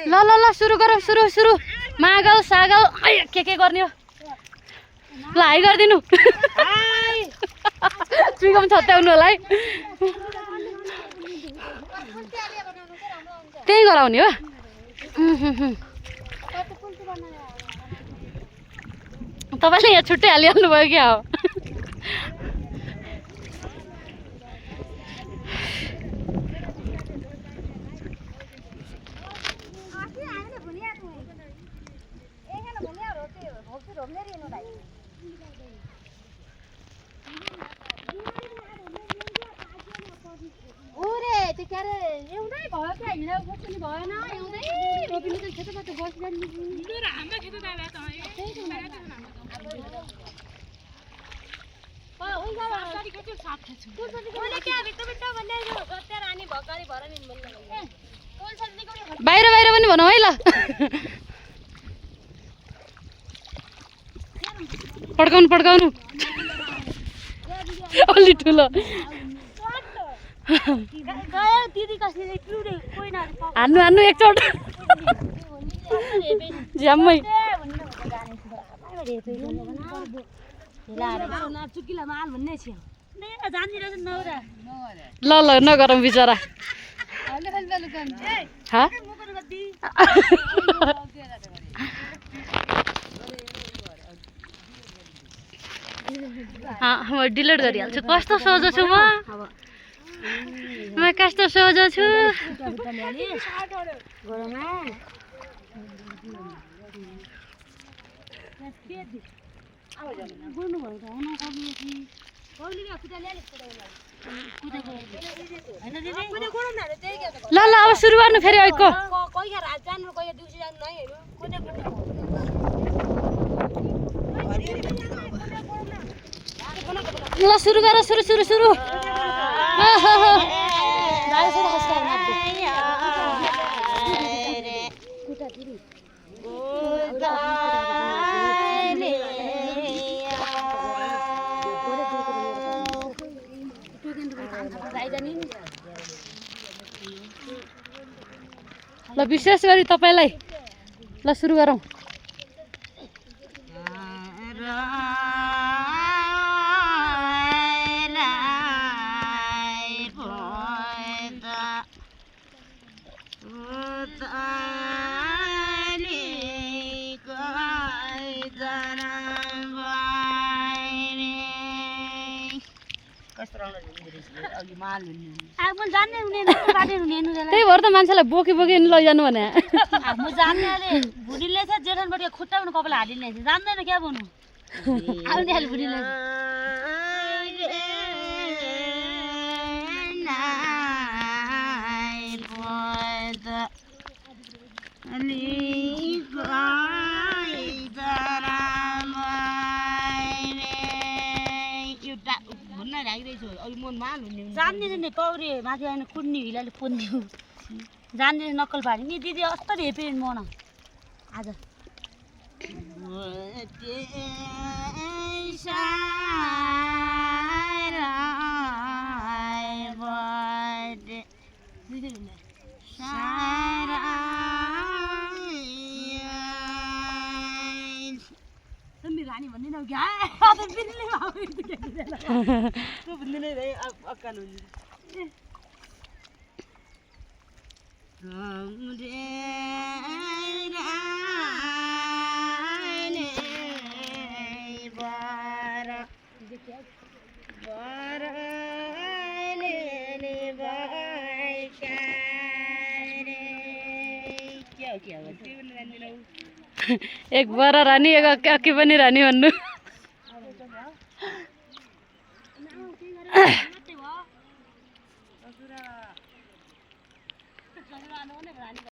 ल ल ल सुरु गरौँ सुरु सुरु मागल सागल के गर्ने हो ल हाई गरिदिनु चुइकम छत्याउनु होला है त्यही गराउने हो तपाईँले यहाँ छुट्टै हालिहाल्नु भयो क्या हो बाहिर बाहिर पनि भनौँ है ल पड्काउनु पड्काउनु अलि ठुलो हान्नु हान्नु एकचोट झ्याम्मै ल ल नगरौँ बिचरा म डिलिट गरिहाल्छु कस्तो सोझो छु म कस्तो सोझो छु ल ल अब सुरु गर्नु फेरि अहिले ल सुरु गर सुरु सुरु सुरु ल विशेष गरी तपाईलाई ल सुरु गरौँ त्यही भएर त मान्छेलाई बोकी बोकी लैजानु भने म जान्ने अरे भुडीले चाहिँ जेठनबाट खुट्टा पनि कपाल हालिने जान्दैन क्या भन्नु आउने हाल भुडीले जान्ने पौडी माथि आएन कुद्ने हिलाले कुद्ने जान्ने नक्कल पारी नि दिदी अस्तो हेपे मन आज रानी भन्ने न क्या एक बरा रानी एक अक्की पनि रानी भन्नु